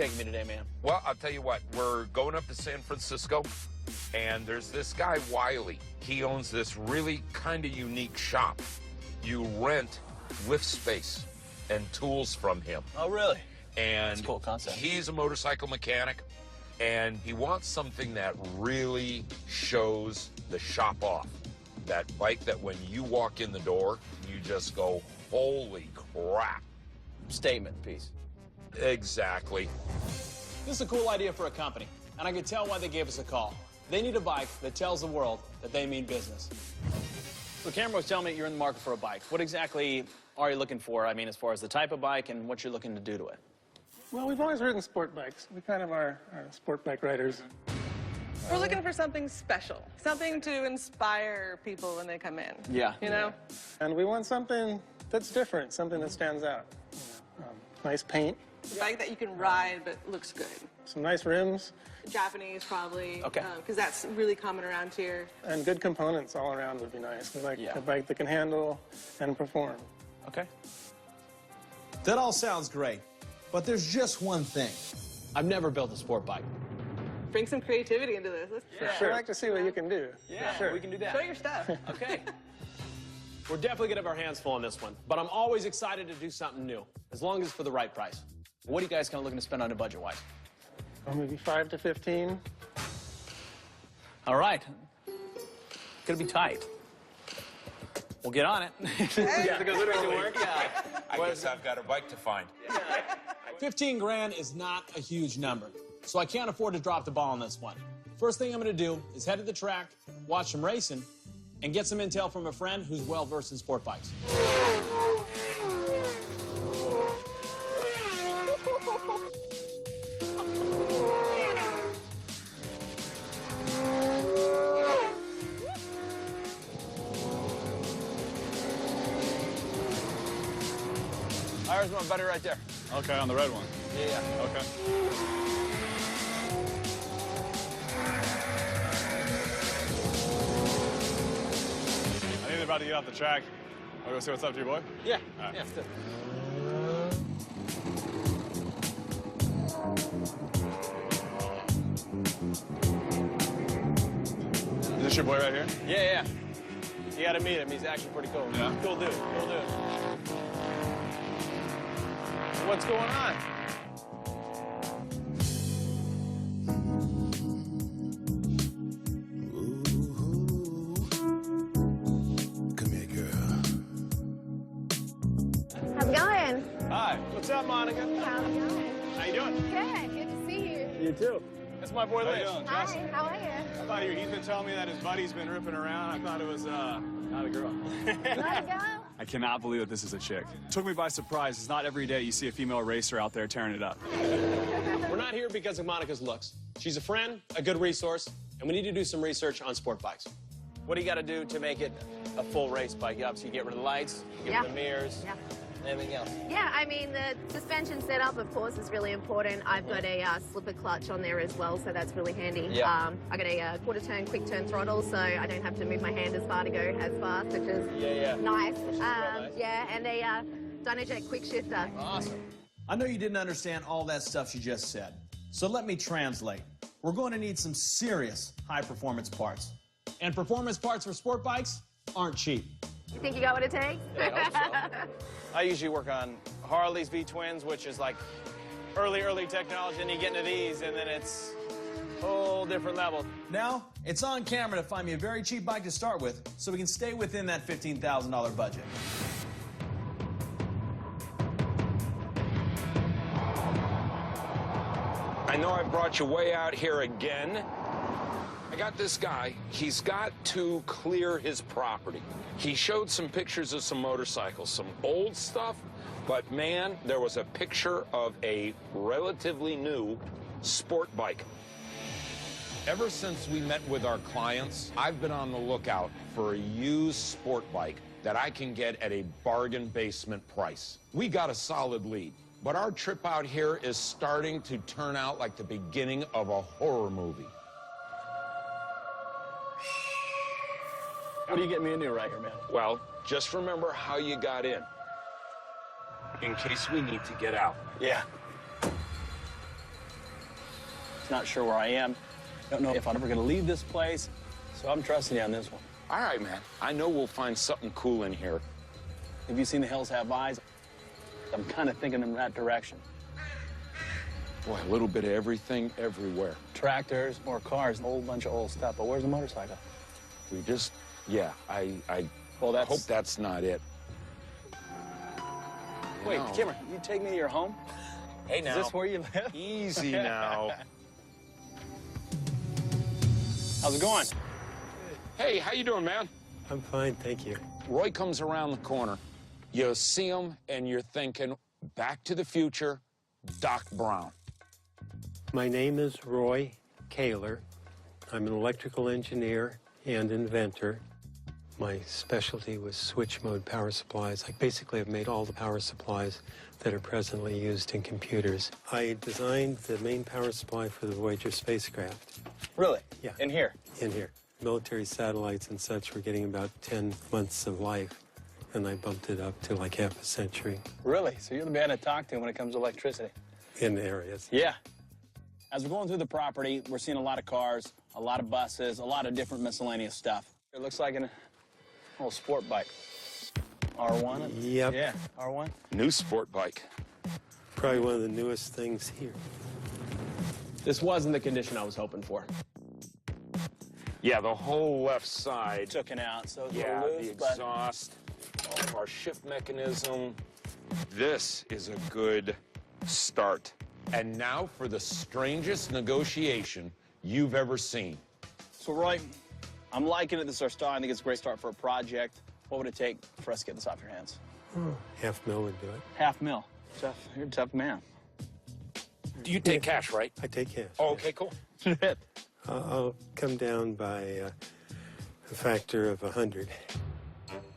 Taking me today, man? Well, I'll tell you what, we're going up to San Francisco, and there's this guy, Wiley. He owns this really kind of unique shop. You rent lift space and tools from him. Oh, really? And That's a cool concept. He's a motorcycle mechanic, and he wants something that really shows the shop off. That bike that when you walk in the door, you just go, holy crap. Statement piece. Exactly. This is a cool idea for a company, and I can tell why they gave us a call. They need a bike that tells the world that they mean business. So Cameron was telling me you're in the market for a bike. What exactly are you looking for? I mean, as far as the type of bike and what you're looking to do to it. Well, we've always ridden sport bikes. We kind of are sport bike riders. We're looking for something special, something to inspire people when they come in. Yeah. You know? And we want something that's different, something that stands out. Nice paint, A bike that you can ride but looks good. some nice rims, Japanese, probably. Okay. Because that's really common around here. and good components all around would be nice. We like Yeah. a bike that can handle and perform. Okay. That all sounds great, but there's just one thing. I've never built a sport bike. Bring some creativity into this. I'd like to see what you can do. Yeah, Sure. we can do that. Show your stuff. Okay. We're definitely gonna have our hands full on this one, but I'm always excited to do something new, as long as it's for the right price. What are you guys kind of looking to spend on a budget-wise? Or maybe 5 to 15. All right. Gonna be tight. We'll get on it. Yeah, to go literally to work. Yeah. I guess I've got a bike to find. 15 grand is not a huge number, so I can't afford to drop the ball on this one. First thing I'm gonna do is head to the track, watch some racing, and get some intel from a friend who's well-versed in sport bikes. There's my buddy right there. Okay, on the red one. Yeah. Okay. I think they're about to get off the track. I'll go see what's up to your boy. Yeah. All right. Yeah. Let's do it. Is this your boy right here? Yeah. You gotta meet him. He's actually pretty cool. Yeah. Cool dude. What's going on? Come here, girl. How's it going? Hi. What's up, Monica? How's it going? How you doing? Good. Good to see you. You too. That's my boy How you Liz. doing, Hi. Justin? How are you? I thought he's been telling me that his buddy's been ripping around. I thought it was, not a girl. Not a girl? I cannot believe that this is a chick. Took me by surprise. It's not every day you see a female racer out there tearing it up. We're not here because of Monica's looks. She's a friend, a good resource, and we need to do some research on sport bikes. What do you got to do to make it a full race bike? You obviously get rid of the lights, you get rid of the mirrors, Yeah. anything else. Yeah, I mean, the suspension setup, of course, is really important. I've got a slipper clutch on there as well, so that's really handy. Yeah. I got a quarter turn, quick turn throttle, so I don't have to move my hand as far to go as fast, which is nice. nice. Yeah, and a Dynajet quick shifter. Awesome. I know you didn't understand all that stuff she just said, so let me translate. We're going to need some serious high-performance parts. And performance parts for sport bikes aren't cheap. You think you got what it takes? I hope so. I usually work on Harley's V-twins, which is like early technology, and you get into these, and then it's a whole different level. Now, it's on camera to find me a very cheap bike to start with, so we can stay within that $15,000 budget. I know I brought you way out here again. I got this guy. He's got to clear his property. He showed some pictures of some motorcycles, some old stuff, but man, there was a picture of a relatively new sport bike. Ever since we met with our clients, I've been on the lookout for a used sport bike that I can get at a bargain basement price. We got a solid lead. But our trip out here is starting to turn out like the beginning of a horror movie. What are you getting me into right here, man? Well, just remember how you got in case we need to get out. Yeah. Not sure where I am. Don't know if I'm ever going to leave this place. So I'm trusting you on this one. All right, man. I know we'll find something cool in here. Have you seen The Hills Have Eyes? I'm kind of thinking in that direction. Boy, a little bit of everything, everywhere. Tractors, more cars, a whole bunch of old stuff. But where's the motorcycle? We just, yeah, I Well, that's... hope that's not it. Wait, No. Cameron, you take me to your home? Hey, now. Is this where you live? Easy now. How's it going? Hey, how you doing, man? I'm fine, thank you. Roy comes around the corner. You see him, and you're thinking, Back to the Future, Doc Brown. My name is Roy Kaler. I'm an electrical engineer and inventor. My specialty was switch mode power supplies. I basically have made all the power supplies that are presently used in computers. I designed the main power supply for the Voyager spacecraft. Really? Yeah. In here? In here. Military satellites and such were getting about 10 months of life, and I bumped it up to like half a century Really? So you're the man to talk to when it comes to electricity? in areas. Yeah. As we're going through the property, we're seeing a lot of cars, a lot of buses, a lot of different miscellaneous stuff. It looks like an old sport bike. R1? Yep. Yeah, R1. New sport bike. Probably one of the newest things here. This wasn't the condition I was hoping for. Yeah, the whole left side. Took it out, so it's a Yeah, little loose, the but exhaust, all of our shift mechanism. This is a good start. And now for the strangest negotiation you've ever seen. So, Roy, I'm liking it. This is our start. I think it's a great start for a project. What would it take for us to get this off your hands? $500,000 would do it. $500,000. Jeff, you're a tough man. Do you take cash, right? I take cash. Oh, okay, cool. I'll come down by a factor of 100.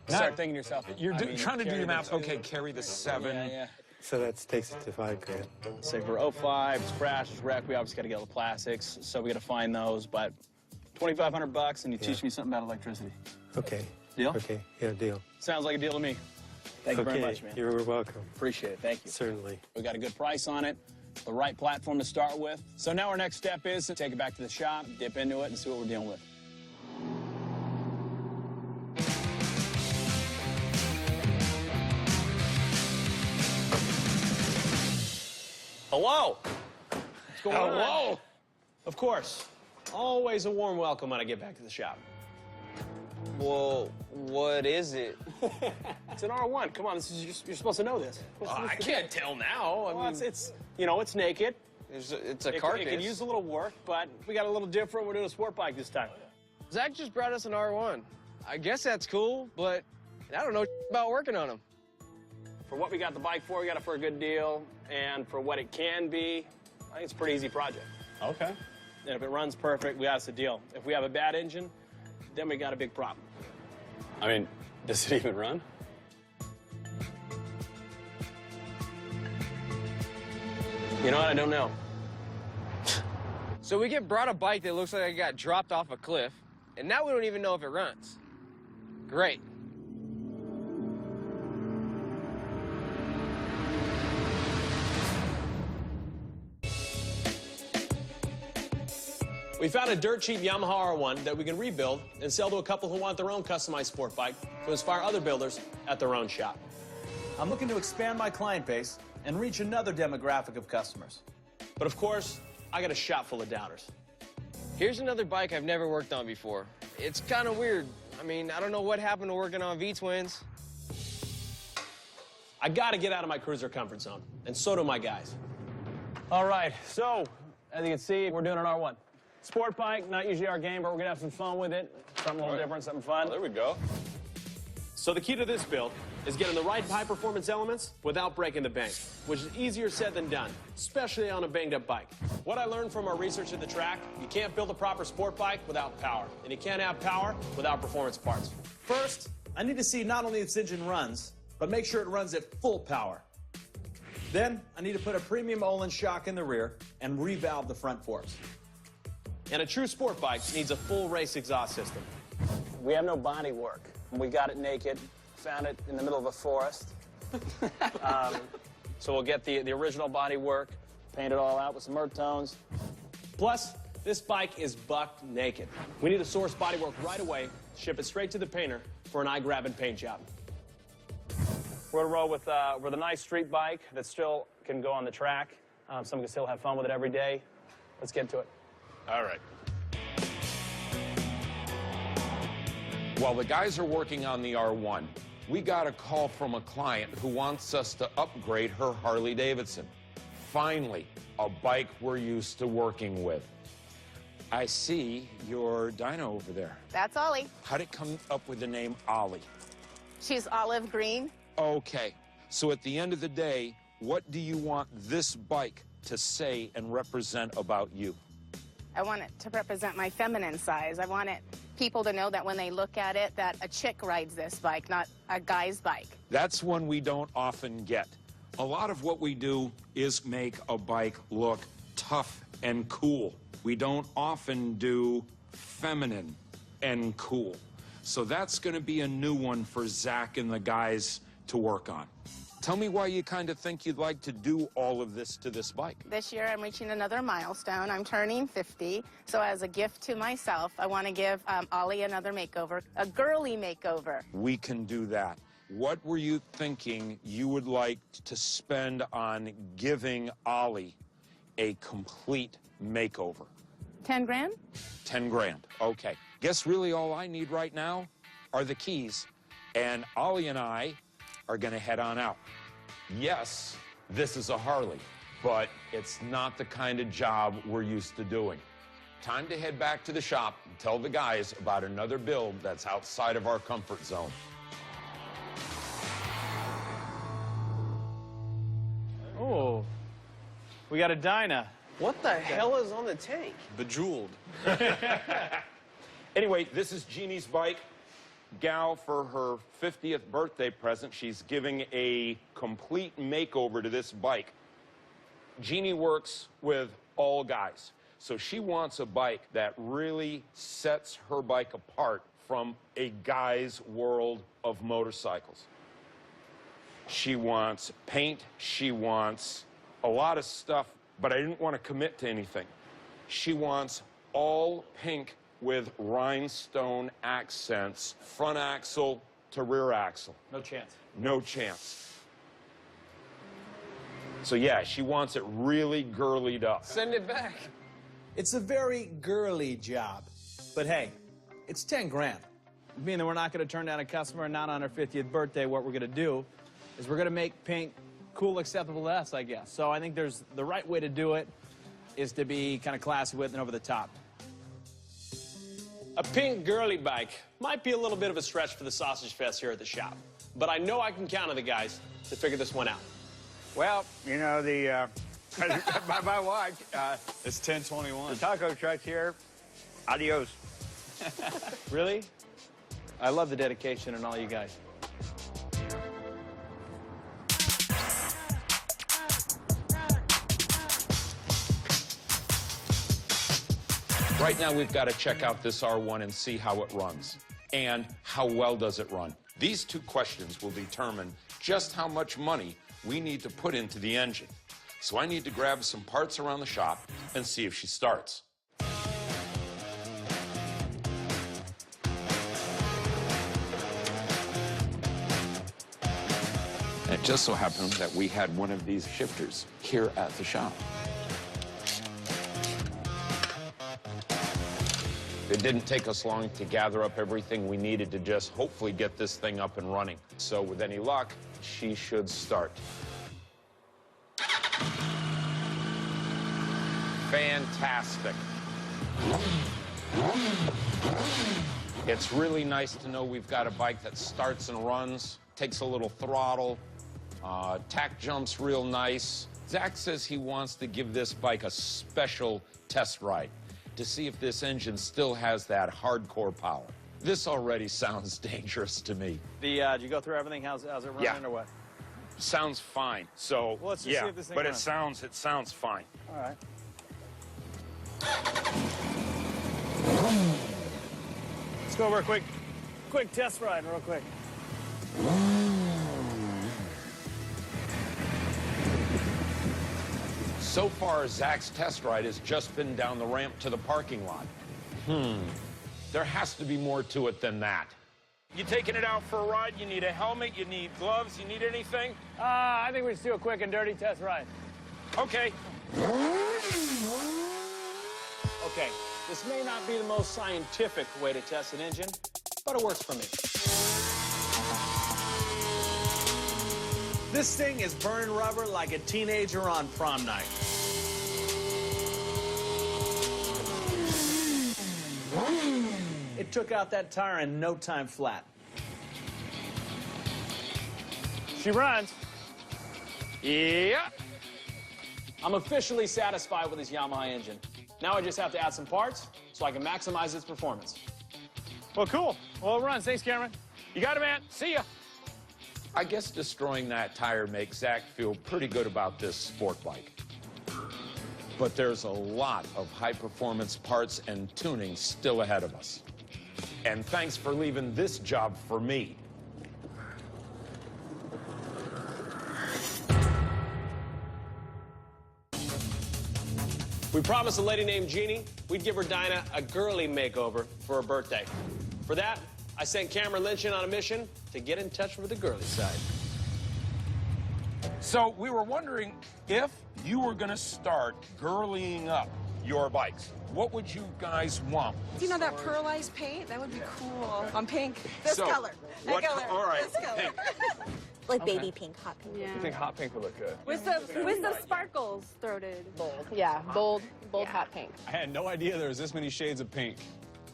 Start thinking to yourself. You're trying to do carry the math. two. Okay, carry the 7. Yeah. So that takes it to $5,000. Say for 05, it's crashed, it's wrecked, we obviously got to get all the plastics, so we got to find those, but $2,500 and you teach me something about electricity. Okay. Deal? Okay, yeah, deal. Sounds like a deal to me. Thank you very much, man. You're welcome. Appreciate it. Thank you. Certainly. We got a good price on it, the right platform to start with. So now our next step is to take it back to the shop, dip into it, and see what we're dealing with. Hello. What's going on? Hello. Of course. Always a warm welcome when I get back to the shop. Well, what is it? It's an R1. Come on, this is, you're supposed to know this. I can't tell now. I Well, mean, it's you know, it's naked. it's a It carcass. could use a little work, but we got a little different. We're doing a sport bike this time. Zach just brought us an R1. I guess that's cool, but I don't know about working on them. For what we got the bike for, we got it for a good deal, and for what it can be, I think it's a pretty easy project. Okay. And if it runs perfect, we got us a deal. If we have a bad engine, then we got a big problem. I mean, does it even run? You know what? I don't know. So we get brought a bike that looks like it got dropped off a cliff, and now we don't even know if it runs. Great. We found a dirt cheap Yamaha R1 that we can rebuild and sell to a couple who want their own customized sport bike to inspire other builders at their own shop. I'm looking to expand my client base and reach another demographic of customers. But of course, I got a shop full of doubters. Here's another bike I've never worked on before. It's kind of weird. I mean, I don't know what happened to working on V-twins. I gotta get out of my cruiser comfort zone, and so do my guys. All right, so, as you can see, we're doing an R1. Sport bike, not usually our game, but we're gonna have some fun with it. Something a little different, something fun. There we go. So the key to this build is getting the right high-performance elements without breaking the bank, which is easier said than done, especially on a banged-up bike. What I learned from our research at the track, you can't build a proper sport bike without power, and you can't have power without performance parts. First, I need to see not only its engine runs, but make sure it runs at full power. Then, I need to put a premium Olin shock in the rear and revalve the front forks. And a true sport bike needs a full race exhaust system. We have no body work. We got it naked, found it in the middle of a forest. So we'll get the original body work, paint it all out with some earth tones. Plus, this bike is buck naked. We need to source bodywork right away, ship it straight to the painter for an eye-grabbing paint job. We're gonna roll with a nice street bike that still can go on the track. Someone can still have fun with it every day. Let's get to it. All right. While the guys are working on the R1, we got a call from a client who wants us to upgrade her Harley Davidson. Finally, a bike we're used to working with. I see your Dyna over there. That's Ollie. How'd it come up with the name Ollie? She's olive green. Okay, so at the end of the day, what do you want this bike to say and represent about you? I want it to represent my feminine size. I want people to know that when they look at it, that a chick rides this bike, not a guy's bike. That's one we don't often get. A lot of what we do is make a bike look tough and cool. We don't often do feminine and cool. So that's going to be a new one for Zach and the guys to work on. Tell me why you kind of think you'd like to do all of this to this bike. This year, I'm reaching another milestone. I'm turning 50. So as a gift to myself, I want to give Ollie another makeover, a girly makeover. We can do that. What were you thinking you would like to spend on giving Ollie a complete makeover? 10 grand? 10 grand. Okay. Guess really all I need right now are the keys, and Ollie and I are going to head on out. Yes, this is a Harley, but it's not the kind of job we're used to doing. Time to head back to the shop and tell the guys about another build that's outside of our comfort zone. Oh, we got a Dyna. What the hell is on the tank? Bejeweled. Anyway, this is Jeannie's bike. Gal, for her 50th birthday present, she's giving a complete makeover to this bike. Jeannie works with all guys, so she wants a bike that really sets her bike apart from a guy's world of motorcycles. She wants paint, she wants a lot of stuff, but I didn't want to commit to anything. She wants all pink with rhinestone accents, front axle to rear axle. No chance. No chance. So yeah, she wants it really girlied up. Send it back. It's a very girly job, but hey, it's 10 grand. Being that we're not going to turn down a customer not on her 50th birthday, what we're going to do is we're going to make pink cool, acceptable to us, I guess. So I think there's the right way to do it is to be kind of classy with and over the top. A pink girly bike might be a little bit of a stretch for the sausage fest here at the shop, but I know I can count on the guys to figure this one out. Well, you know, my watch, It's 10:21. the taco truck's here. Adios. Really? I love the dedication and all you guys. Right now, we've got to check out this R1 and see how it runs. And how well does it run? These two questions will determine just how much money we need to put into the engine. So I need to grab some parts around the shop and see if she starts. It just so happened that we had one of these shifters here at the shop. It didn't take us long to gather up everything we needed to just hopefully get this thing up and running. So with any luck, she should start. Fantastic. It's really nice to know we've got a bike that starts and runs, takes a little throttle, tack jumps real nice. Zach says he wants to give this bike a special test ride to see if this engine still has that hardcore power. This already sounds dangerous to me. Did you go through everything? How's it running or what? Sounds fine. So, Well, let's just yeah, see if this thing but runs. it sounds fine. All right. Let's go over a quick test ride real quick. So far, Zach's test ride has just been down the ramp to the parking lot. There has to be more to it than that. You taking it out for a ride? You need a helmet, you need gloves, you need anything? I think we should do a quick and dirty test ride. Okay. Okay, this may not be the most scientific way to test an engine, but it works for me. This thing is burning rubber like a teenager on prom night. It took out that tire in no time flat. She runs. Yeah. I'm officially satisfied with this Yamaha engine. Now I just have to add some parts so I can maximize its performance. Well, cool. Well, it runs. Thanks, Cameron. You got it, man. See ya. I guess destroying that tire makes Zach feel pretty good about this sport bike. But there's a lot of high-performance parts and tuning still ahead of us. And thanks for leaving this job for me. We promised a lady named Jeannie we'd give her Dyna a girly makeover for her birthday. For that, I sent Cameron Lynch in on a mission to get in touch with the girly side. So we were wondering if you were going to start girlying up your bikes. What would you guys want? Do you know that pearlized paint? That would be cool. On pink. This So, color. That what color. all right. This color. Pink. Like baby pink, hot pink. I think hot pink would look good. With the sparkles throated. Bold. Yeah, bold hot pink. I had no idea there was this many shades of pink.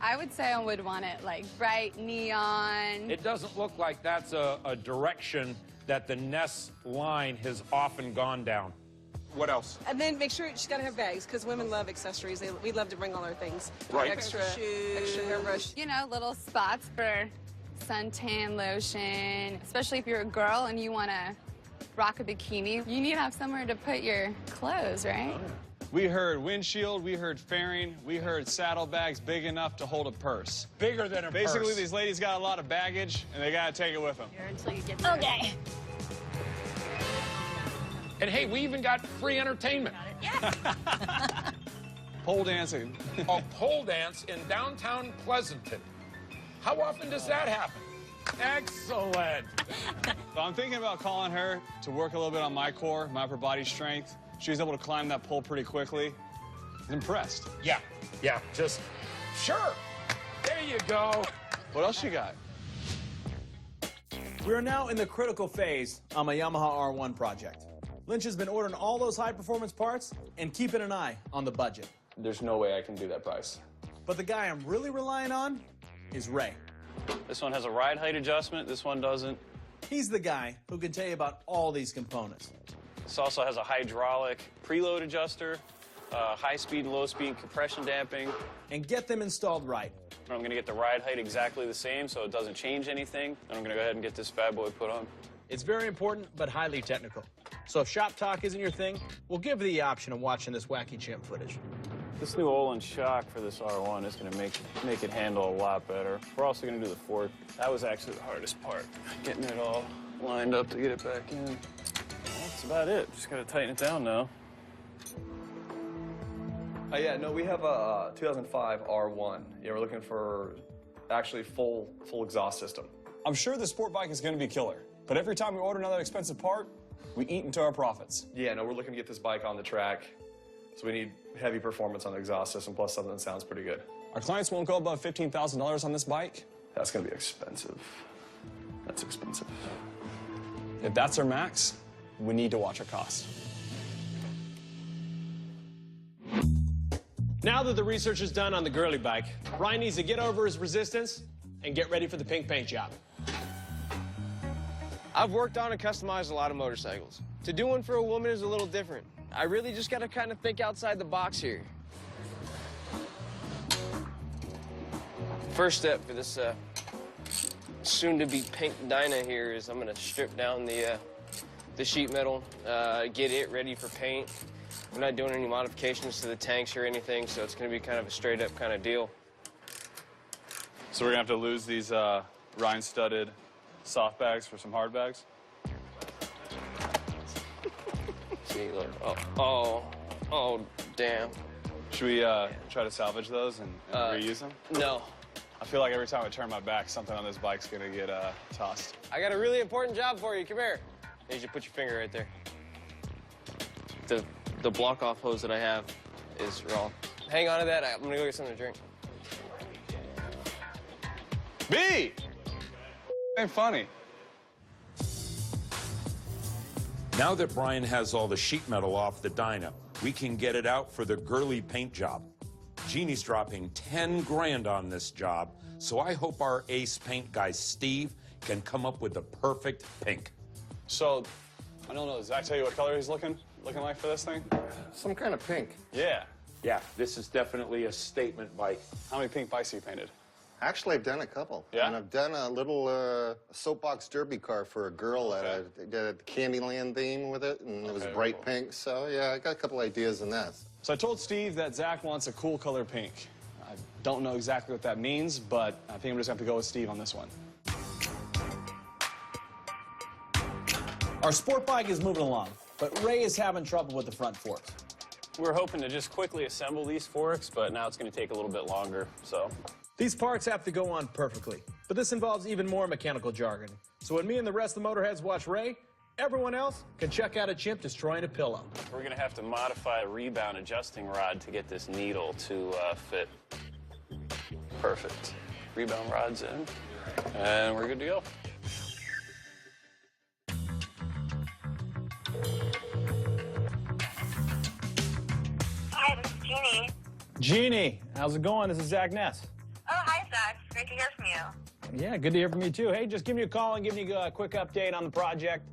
I would say I would want it like bright neon. It doesn't look like that's a direction that the Ness line has often gone down. What else? And then make sure she's got to have bags, because women love accessories. We love to bring all our things. Right. Extra hairbrush. You know, little spots for suntan lotion, especially if you're a girl and you want to rock a bikini. You need to have somewhere to put your clothes, right? We heard windshield, we heard fairing, we heard saddlebags big enough to hold a purse. Bigger than a Basically, purse. these ladies got a lot of baggage, and they gotta take it with them. Until you get there. Okay. And hey, we even got free entertainment. Yes. Pole dancing. A pole dance in downtown Pleasanton. How often does that happen? Excellent. So I'm thinking about calling her to work a little bit on my core, my upper body strength. She was able to climb that pole pretty quickly. I'm impressed. Yeah, just sure. There you go. What else you got? We are now in the critical phase on my Yamaha R1 project. Lynch has been ordering all those high-performance parts and keeping an eye on the budget. There's no way I can do that price. But the guy I'm really relying on is Ray. This one has a ride height adjustment. This one doesn't. He's the guy who can tell you about all these components. This also has a hydraulic preload adjuster, high-speed and low-speed compression damping. And get them installed right. I'm going to get the ride height exactly the same so it doesn't change anything. And I'm going to go ahead and get this bad boy put on. It's very important, but highly technical. So if shop talk isn't your thing, we'll give you the option of watching this wacky chimp footage. This new Olin shock for this R1 is going to make it handle a lot better. We're also going to do the fork. That was actually the hardest part, getting it all lined up to get it back in. That's about it. Just got to tighten it down now. Yeah, no, we have a 2005 R1. Yeah, we're looking for actually full exhaust system. I'm sure the sport bike is going to be killer, but every time we order another expensive part, we eat into our profits. Yeah, no, we're looking to get this bike on the track, so we need heavy performance on the exhaust system, plus something that sounds pretty good. Our clients won't go above $15,000 on this bike. That's going to be expensive. That's expensive. If that's our max, we need to watch our costs. Now that the research is done on the girly bike, Ryan needs to get over his resistance and get ready for the pink paint job. I've worked on and customized a lot of motorcycles. To do one for a woman is a little different. I really just gotta kind of think outside the box here. First step for this soon-to-be pink Dyna here is I'm gonna strip down the sheet metal, get it ready for paint. We're not doing any modifications to the tanks or anything, so it's gonna be kind of a straight-up kind of deal. So we're gonna have to lose these rhine-studded soft bags for some hard bags? See, look, oh, Oh, damn. Should we try to salvage those and reuse them? No. I feel like every time I turn my back, something on this bike's gonna get tossed. I got a really important job for you. Come here. You should put your finger right there. The block-off hose that I have is raw. Hang on to that. I'm gonna go get something to drink. B! Ain't funny. Now that Brian has all the sheet metal off the Dyna, we can get it out for the girly paint job. Jeannie's dropping 10 grand on this job, so I hope our ace paint guy, Steve, can come up with the perfect pink. So, I don't know, does Zach tell you what color he's looking like for this thing? Some kind of pink. Yeah. Yeah, this is definitely a statement bike. How many pink bikes have you painted? Actually, I've done a couple. Yeah? And I've done a little soapbox derby car for a girl that I did a Candyland theme with it, and it was bright pink. So, yeah, I got a couple ideas in that. So I told Steve that Zach wants a cool color pink. I don't know exactly what that means, but I think I'm just gonna have to go with Steve on this one. Our sport bike is moving along, but Ray is having trouble with the front forks. We were hoping to just quickly assemble these forks, but now it's going to take a little bit longer, so. These parts have to go on perfectly, but this involves even more mechanical jargon. So when me and the rest of the motorheads watch Ray, everyone else can check out a chimp destroying a pillow. We're going to have to modify a rebound adjusting rod to get this needle to fit. Perfect. Rebound rod's in, and we're good to go. Hi, this is Jeannie. Jeannie, how's it going? This is Zach Ness. Oh, hi, Zach. Great to hear from you. Yeah, good to hear from you, too. Hey, just give me a call and give me a quick update on the project.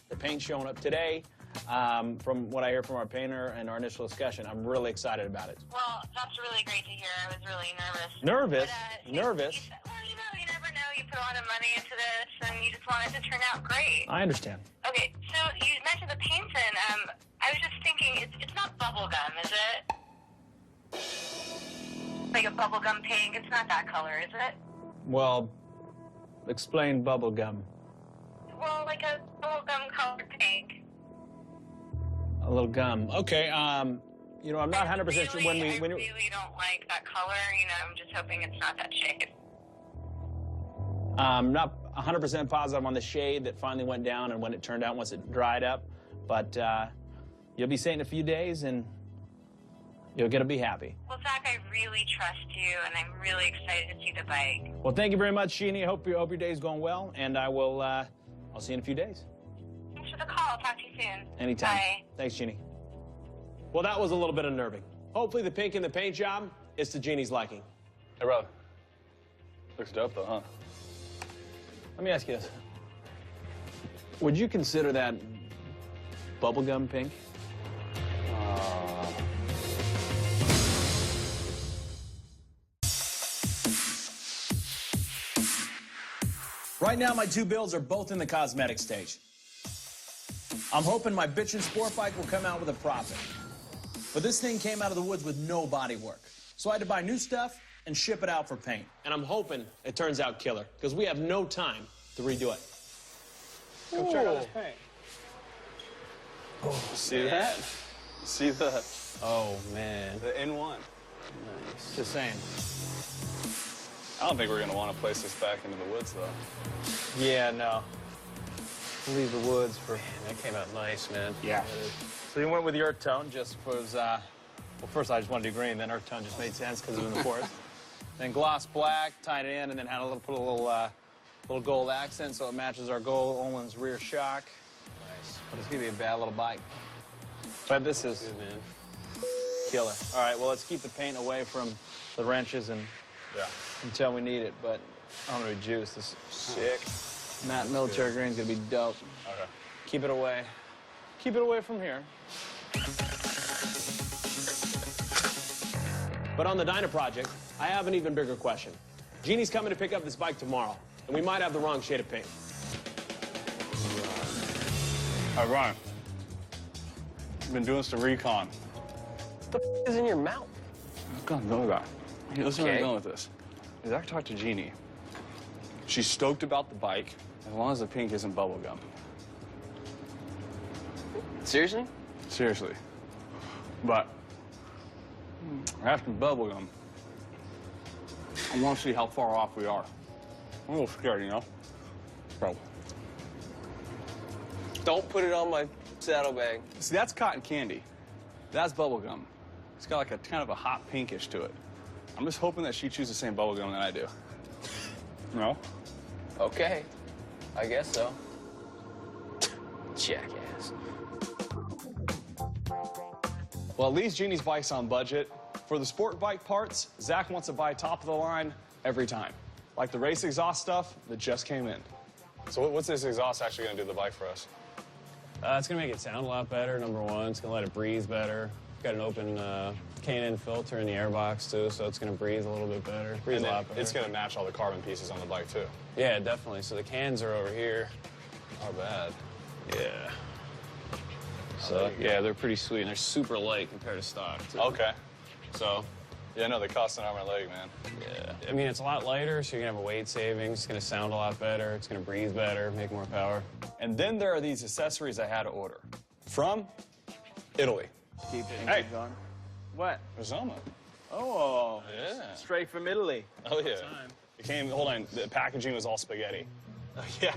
The paint's showing up today. From what I hear from our painter and our initial discussion, I'm really excited about it. Well, that's really great to hear. I was really nervous. Nervous? But, Nervous? Well, you know, you never know. You put a lot of money into this, and you just want it to turn out great. I understand. Okay, so you mentioned the paints in. I was just thinking, it's not bubble gum, is it? Like a bubble gum pink. It's not that color, is it? Well, explain bubble gum. Well, like a bubble gum colored pink. A little gum. Okay, you know, I'm not 100% sure when I really don't like that color. You know, I'm just hoping it's not that shade. I'm not 100% positive on the shade that finally went down and when it turned out once it dried up, but you'll be seeing it in a few days and you're gonna be happy. Well, Zach, I really trust you, and I'm really excited to see the bike. Well, thank you very much, Sheenie. I hope your day's going well, and I will, I'll see you in a few days. Thanks for the call. I'll talk to you soon. Anytime. Bye. Thanks, Jeannie. Well, that was a little bit unnerving. Hopefully the pink in the paint job is to Jeannie's liking. Hey, brother. Looks dope, though, huh? Let me ask you this. Would you consider that bubblegum pink? Right now, my two builds are both in the cosmetic stage. I'm hoping my bitchin' sport bike will come out with a profit. But this thing came out of the woods with no body work. So I had to buy new stuff and ship it out for paint. And I'm hoping it turns out killer, because we have no time to redo it. Come check out this paint. Oh, see that? See the... Oh, man. The N1. Nice. Just saying. I don't think we're gonna want to place this back into the woods, though. Yeah, no. Leave the woods for... Man, that came out nice, man. Yeah. So you went with the earth tone just was, well, first I just wanted to do green, then earth tone just made sense because it was in the forest. Then gloss black, tied it in, and then had a little, put a little gold accent so it matches our gold Olin's rear shock. Nice. But it's gonna be a bad little bike. But this is good, man. Killer. All right, well, let's keep the paint away from the wrenches and until we need it, but I'm gonna be juiced. This is sick. Matte military green's gonna be dope. Okay. Keep it away. Keep it away from here. But on the Dyna project, I have an even bigger question. Jeannie's coming to pick up this bike tomorrow, and we might have the wrong shade of paint. All right, Ryan. I've been doing some recon. What the f is in your mouth? What's going on with that? Hey, listen where I'm going with this. Zach talked to Jeannie. She's stoked about the bike, as long as the pink isn't bubblegum. Seriously? Seriously. But I have some bubble gum. I want to see how far off we are. I'm a little scared, you know? Bro. Don't put it on my saddlebag. See, that's cotton candy. That's bubble gum. It's got like a kind of a hot pinkish to it. I'm just hoping that she chooses the same bubble gum that I do. No? Okay. I guess so. Jackass. Well, at least Jeannie's bike's on budget. For the sport bike parts, Zach wants to buy top of the line every time. Like the race exhaust stuff that just came in. So what's this exhaust actually gonna do to the bike for us? It's gonna make it sound a lot better, number one. It's gonna let it breathe better. Got an open K&N filter in the airbox too, so it's gonna breathe a little bit better. Breathe a lot better. It's gonna match all the carbon pieces on the bike too. Yeah, definitely. So the cans are over here. Not bad. Yeah. So yeah, they're pretty sweet, and they're super light compared to stock too. Okay. So, yeah, no, they cost an arm and a leg, man. Yeah. I mean, it's a lot lighter, so you're gonna have a weight savings. It's gonna sound a lot better. It's gonna breathe better, make more power. And then there are these accessories I had to order from Italy. Keep it. Hey. Keep going. What? Rizoma. Oh. Yeah. Straight from Italy. Oh, yeah. It came, hold on, the packaging was all spaghetti. Yeah.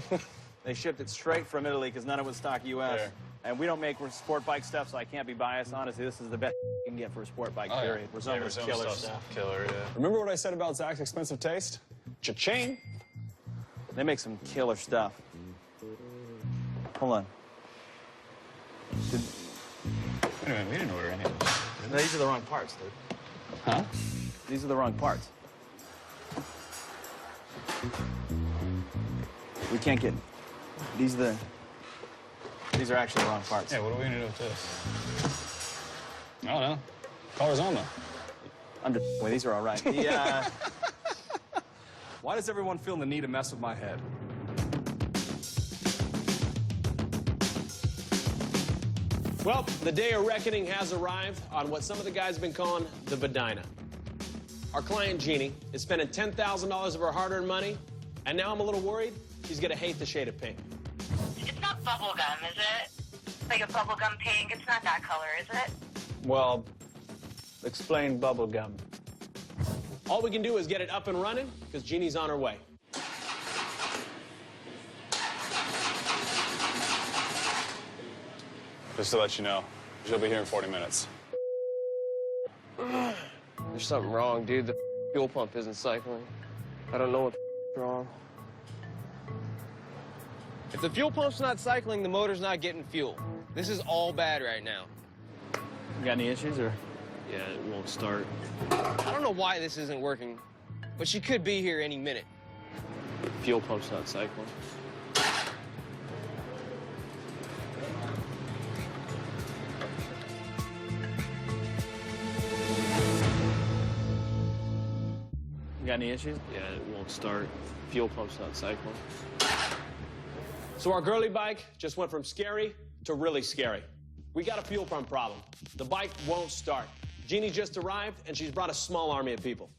They shipped it straight from Italy because none of it was stock U.S. There. And we don't make sport bike stuff, so I can't be biased. Honestly, this is the best you can get for a sport bike, period. Yeah. Rizoma's Rizoma killer stuff's stuff. Killer, yeah. Remember what I said about Zach's expensive taste? Cha-ching. They make some killer stuff. Hold on. Wait a minute, we didn't order any of this. No, these are the wrong parts, dude. Huh? These are the wrong parts. We can't get... These are actually the wrong parts. Yeah, what are we gonna do with this? I don't know. Call Rizoma. I'm just... Well, these are all right. Why does everyone feel the need to mess with my head? Well, the day of reckoning has arrived on what some of the guys have been calling the Dyna. Our client, Jeannie, is spending $10,000 of her hard-earned money, and now I'm a little worried she's gonna hate the shade of pink. It's not bubblegum, is it? Like a bubblegum pink? It's not that color, is it? Well, explain bubble gum. All we can do is get it up and running, because Jeannie's on her way. Just to let you know, she'll be here in 40 minutes. There's something wrong, dude. The fuel pump isn't cycling. I don't know what's wrong. If the fuel pump's not cycling, the motor's not getting fuel. This is all bad right now. You got any issues, or? Yeah, it won't start. I don't know why this isn't working, but she could be here any minute. Fuel pump's not cycling. You got any issues? Yeah, it won't start. Fuel pump's not cycling. So our girly bike just went from scary to really scary. We got a fuel pump problem. The bike won't start. Jeannie just arrived, and she's brought a small army of people.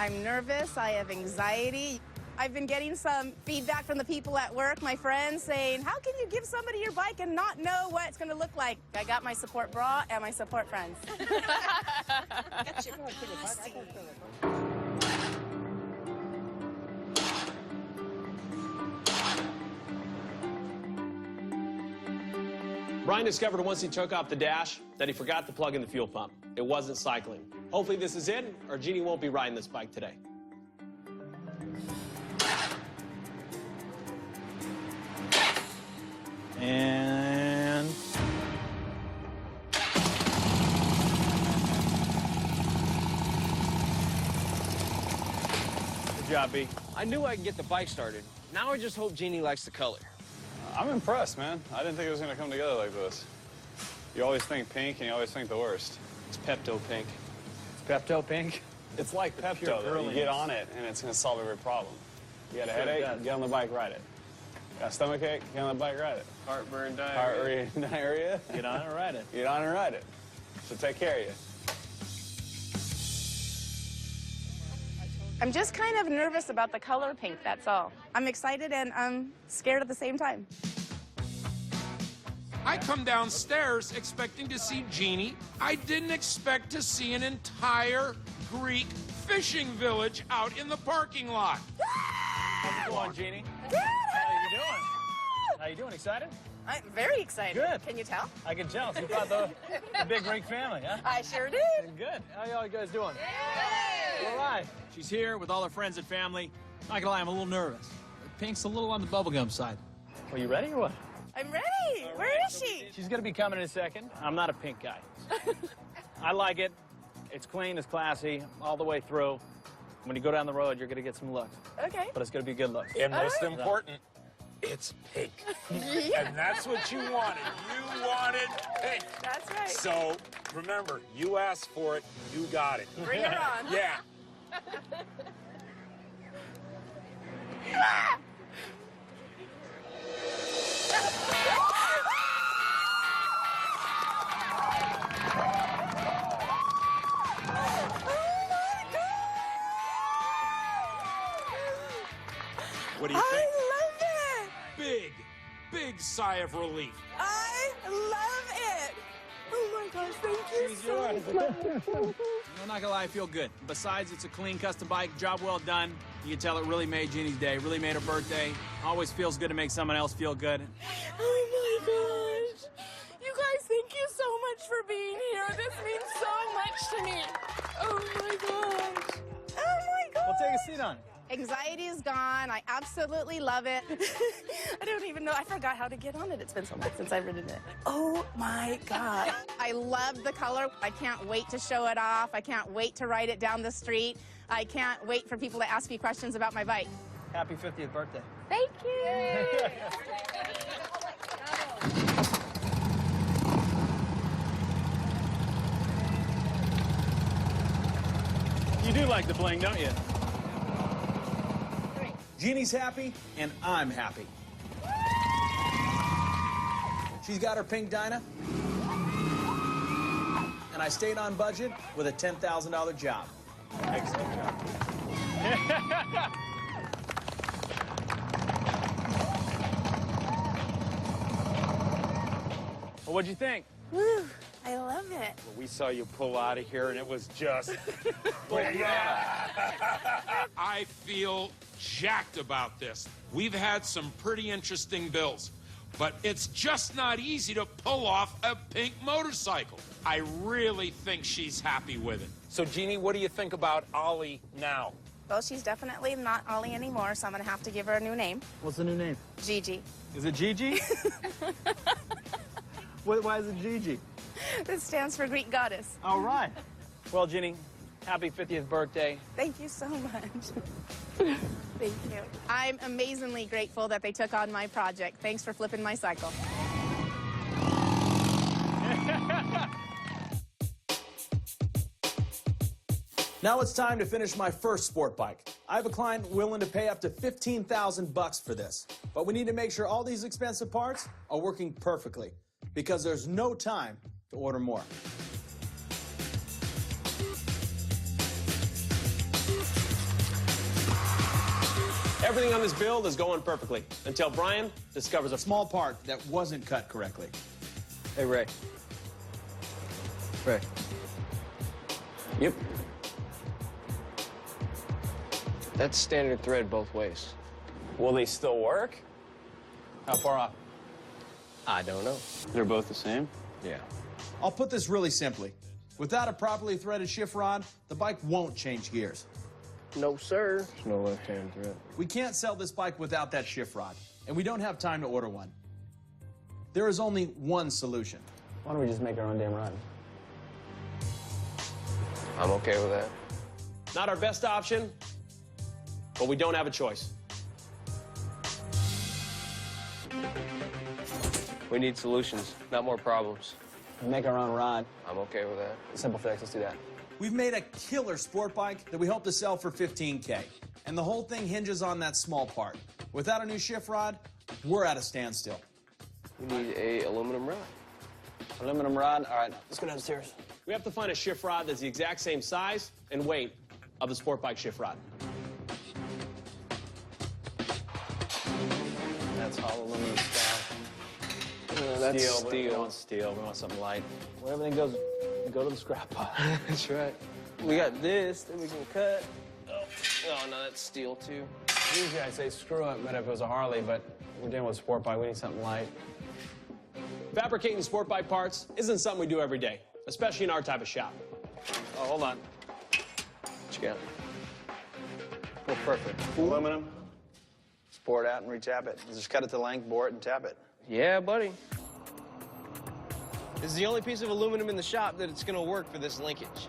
I'm nervous. I have anxiety. I've been getting some feedback from the people at work, my friends, saying, how can you give somebody your bike and not know what it's going to look like? I got my support bra and my support friends. Brian discovered once he took off the dash that he forgot to plug in the fuel pump. It wasn't cycling. Hopefully this is it, or Jeannie won't be riding this bike today. And... Good job, B. I knew I could get the bike started. Now I just hope Jeannie likes the color. I'm impressed, man. I didn't think it was gonna come together like this. You always think pink, and you always think the worst. It's Pepto pink. Pepto pink? It's like Pepto, though. You get on it, and it's gonna solve every problem. You got a headache, get on the bike, ride it. Got a stomachache, get on the bike, ride it. Heartburn, diarrhea. Diarrhea? Get on and ride it. Get on and ride it. So take care of you. I'm just kind of nervous about the color pink, that's all. I'm excited and I'm scared at the same time. I come downstairs expecting to see Jeannie. I didn't expect to see an entire Greek fishing village out in the parking lot. How's it going, Jeannie? Good. How you doing? How you doing? Excited? I'm very excited. Good. Can you tell? I can tell. So you brought the big Greek family, huh? I sure did. Good. How y'all guys doing? Yay! All right. She's here with all her friends and family. Not gonna lie, I'm a little nervous. Pink's a little on the bubblegum side. Are you ready or what? I'm ready. Where is she? She's gonna be coming in a second. I'm not a pink guy. I like it. It's clean, it's classy, all the way through. When you go down the road, you're gonna get some looks. Okay. But it's gonna be good looks. And most important, it's pink. Yeah. And that's what you wanted. You wanted pink. That's right. So remember, you asked for it, you got it. Bring her on. Yeah. What do you think? I love it. Big sigh of relief. I love it. Oh my gosh, thank you so much. I'm not gonna lie, I feel good. Besides, it's a clean custom bike, job well done. You can tell it really made Jeannie's day, really made her birthday. Always feels good to make someone else feel good. Oh my gosh. You guys, thank you so much for being here. This means so much to me. Oh my gosh. Oh my gosh. Well, take a seat on it. Anxiety is gone. I absolutely love it. I don't even know. I forgot how to get on it. It's been so long since I've ridden it. Oh my God. I love the color. I can't wait to show it off. I can't wait to ride it down the street. I can't wait for people to ask me questions about my bike. Happy 50th birthday. Thank you. You do like the bling, don't you? Jeannie's happy, and I'm happy. She's got her pink Dyna, and I stayed on budget with a $10,000 job. Excellent job. Well, what'd you think? Woo, I love it. We saw you pull out of here, and it was just... I feel jacked about this. We've had some pretty interesting bills, but it's just not easy to pull off a pink motorcycle. I really think she's happy with it. So, Jeannie, what do you think about Ollie now? Well, she's definitely not Ollie anymore, so I'm going to have to give her a new name. What's the new name? Gigi. Is it Gigi? Why is it Gigi? This stands for Greek goddess. All right. Well, Jeannie, happy 50th birthday. Thank you so much. Thank you. I'm amazingly grateful that they took on my project. Thanks for flipping my cycle. Now it's time to finish my first sport bike. I have a client willing to pay up to $15,000 for this, but we need to make sure all these expensive parts are working perfectly because there's no time to order more. Everything on this build is going perfectly until Brian discovers a Small part that wasn't cut correctly. Hey, Ray. Ray. Yep. That's standard thread both ways. Will they still work? How far off? I don't know. They're both the same? Yeah. I'll put this really simply. Without a properly threaded shift rod, the bike won't change gears. No, sir. There's no left-hand thread. We can't sell this bike without that shift rod, and we don't have time to order one. There is only one solution. Why don't we just make our own damn rod? I'm okay with that. Not our best option, but we don't have a choice. We need solutions, not more problems. We make our own rod. I'm okay with that. Simple fix, let's do that. We've made a killer sport bike that we hope to sell for $15K, and the whole thing hinges on that small part. Without a new shift rod, we're at a standstill. We need a aluminum rod. Aluminum rod? All right, let's go downstairs. We have to find a shift rod that's the exact same size and weight of the sport bike shift rod. That's all aluminum style. That's steel. We steel. don't want steel. We want something light. Where everything goes, go to the scrap pile. That's right. We got this that we can cut. Oh, no, that's steel too. Usually I say screw it, but if it was a Harley, but we're dealing with a sport bike, we need something light. Fabricating sport bike parts isn't something we do every day, especially in our type of shop. Oh, hold on. What you got? Oh, perfect. Aluminum. Just pour it out and retap it. Just cut it to length, bore it, and tap it. Yeah, buddy. This is the only piece of aluminum in the shop that it's gonna work for this linkage.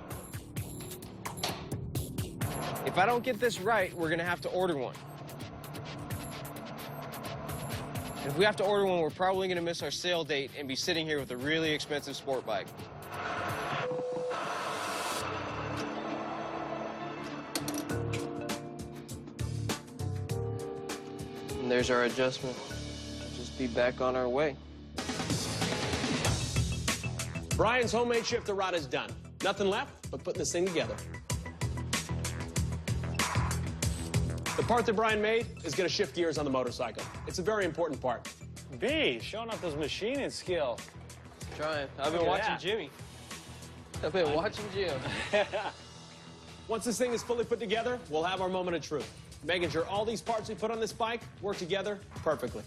If I don't get this right, we're gonna have to order one. If we have to order one, we're probably gonna miss our sale date and be sitting here with a really expensive sport bike. And there's our adjustment. We'll just be back on our way. Brian's homemade shifter rod is done. Nothing left but putting this thing together. The part that Brian made is going to shift gears on the motorcycle. It's a very important part. B, showing off those machining skill. Trying. I've been Look at watching that. Jimmy. I've been watching Jim. Once this thing is fully put together, we'll have our moment of truth, making sure all these parts we put on this bike work together perfectly.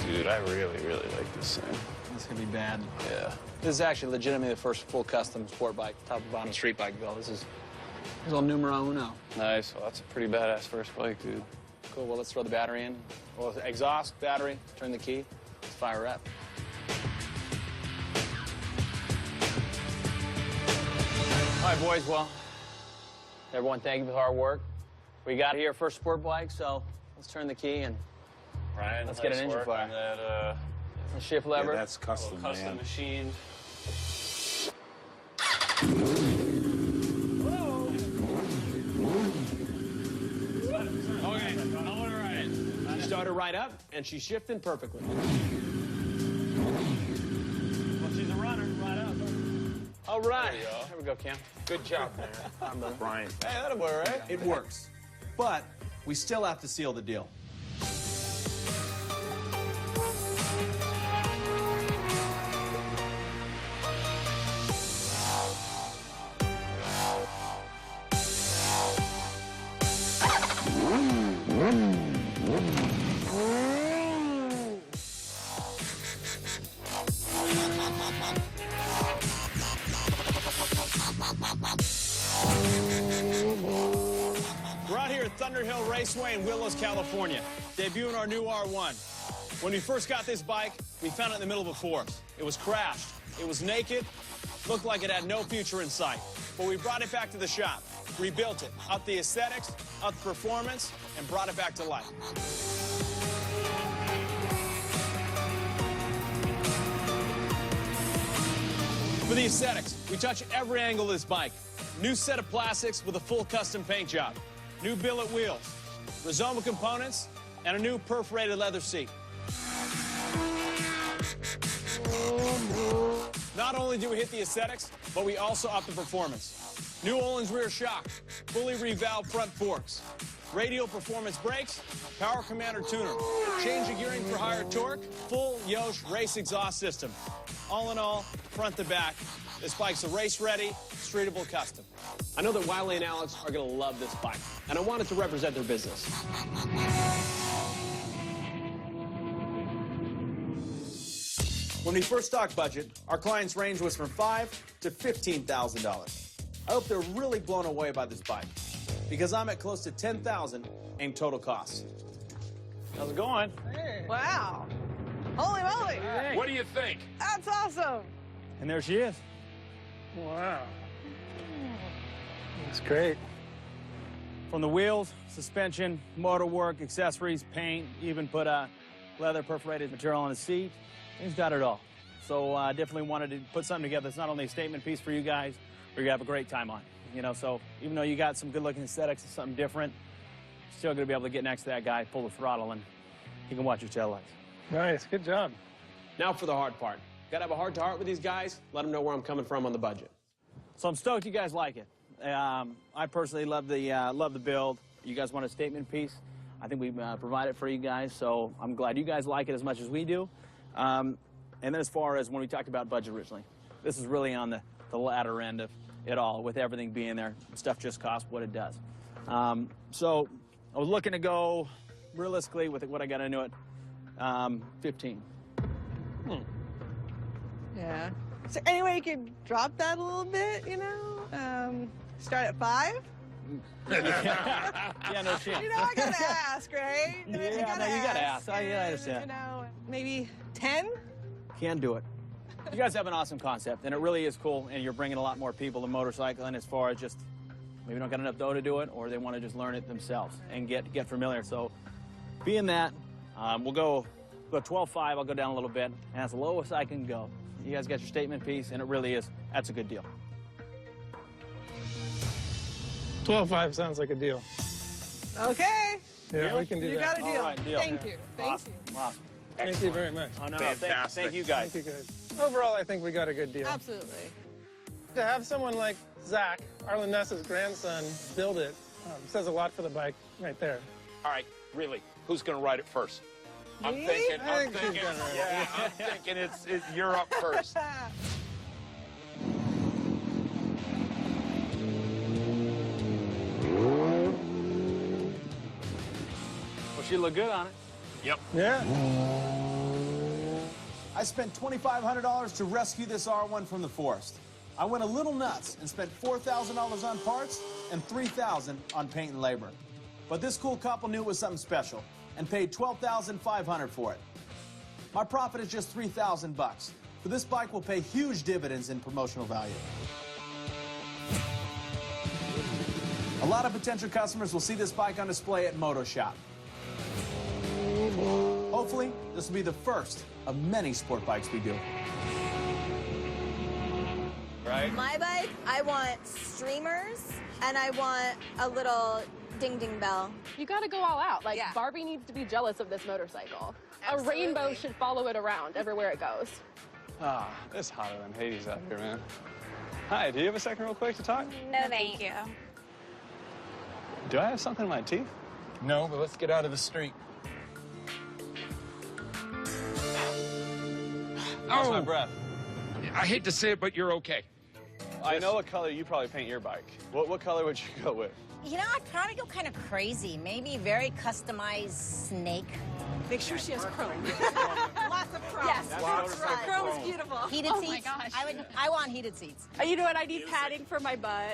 Dude, I really, really like this thing. This could be bad. Yeah. This is actually legitimately the first full custom sport bike, top to bottom street bike build. This is all numero uno. Nice. Well, that's a pretty badass first bike, dude. Cool, well, let's throw the battery in. Well, exhaust, battery, turn the key, let's fire up. All right, boys, well, everyone, thank you for the hard work. We got here first sport bike, so let's turn the key and Ryan, let's get an engine fire. That, The shift lever. Yeah, that's custom, custom man. machine. Okay, all right. She started right up, and she's shifting perfectly. Well, she's a runner, right up. All right. There we go, Cam. Good job, man. Brian. Hey, that'll work, right? It works. But we still have to seal the deal. We're out here at Thunderhill Raceway in Willows, California, debuting our new R1. When we first got this bike, we found it in the middle of a forest. It was crashed. It was naked, looked like it had no future in sight. But we brought it back to the shop, rebuilt it, upped the aesthetics, upped the performance, and brought it back to life. For the aesthetics, we touch every angle of this bike. New set of plastics with a full custom paint job. New billet wheels, Rizoma components, and a new perforated leather seat. Not only do we hit the aesthetics, but we also up the performance. New Öhlins rear shock, fully revalved front forks, radial performance brakes, power commander tuner, change of gearing for higher torque, full Yosh race exhaust system. All in all, front to back, this bike's a race-ready, streetable custom. I know that Wiley and Alex are gonna love this bike, and I wanted to represent their business. When we first talked budget, our client's range was from $5,000 to $15,000. I hope they're really blown away by this bike, because I'm at close to $10,000 in total costs. How's it going? Hey. Wow. Holy moly. What do you think? That's awesome. And there she is. Wow. Looks great. From the wheels, suspension, motor work, accessories, paint, even put a leather perforated material on the seat. He's got it all. So I definitely wanted to put something together that's not only a statement piece for you guys, but you're gonna have a great time on. You know, so even though you got some good looking aesthetics and something different, you're still gonna be able to get next to that guy, pull the throttle, and he can watch your taillights. Nice, good job. Now for the hard part. Gotta have a heart to heart with these guys, let them know where I'm coming from on the budget. So I'm stoked you guys like it. I personally love the build. You guys want a statement piece? I think we provide it for you guys, so I'm glad you guys like it as much as we do. And then as far as when we talked about budget originally, this is really on the latter end of it all, with everything being there. Stuff just costs what it does. So I was looking to go, realistically, with what I got into it, 15. Yeah. Is there any way you could drop that a little bit, you know? Start at 5? Yeah, no chance. You know, I gotta ask, right? Yeah, you gotta ask. I understand. You know, maybe 10? Can do it. You guys have an awesome concept, and it really is cool, and you're bringing a lot more people to motorcycling as far as just maybe don't got enough dough to do it, or they want to just learn it themselves and get familiar. So being that, we'll go 12.5, I'll go down a little bit, and that's the lowest I can go. You guys got your statement piece, and it really is, that's a good deal. 12.5 sounds like a deal. Okay. Yeah, we can do you that. got a deal. All right, deal. Thank you. Thank you. Awesome. Thank you very much. Oh, no, Fantastic. thank you guys. Thank you guys. Overall, I think we got a good deal. Absolutely. To have someone like Zach, Arlen Ness's grandson, build it says a lot for the bike right there. All right, really, who's going to ride it first? I'm Me? thinking, I think she's gonna ride it. yeah, I'm thinking you're up first. Well, she looked good on it. Yep. Yeah. I spent $2,500 to rescue this R1 from the forest. I went a little nuts and spent $4,000 on parts and $3,000 on paint and labor. But this cool couple knew it was something special and paid $12,500 for it. My profit is just $3,000 bucks, but this bike will pay huge dividends in promotional value. A lot of potential customers will see this bike on display at Moto Shop. Hopefully, this will be the first of many sport bikes we do. Right? My bike, I want streamers, and I want a little ding-ding bell. You gotta go all out. Like, Barbie needs to be jealous of this motorcycle. Absolutely. A rainbow should follow it around everywhere it goes. Ah, it's hotter than Hades out here, man. Hi, do you have a second real quick to talk? No, thank you. Do I have something in my teeth? No, but let's get out of the street. Lost my breath. I hate to say it, but you're okay. I know what color you probably paint your bike. What color would you go with? You know, I'd probably go kind of crazy. Maybe very customized snake. Make sure she has chrome. Lots of chrome. Yes, Chrome's beautiful. Heated Oh my seats. gosh. I want heated seats. You know what? I need padding for my butt.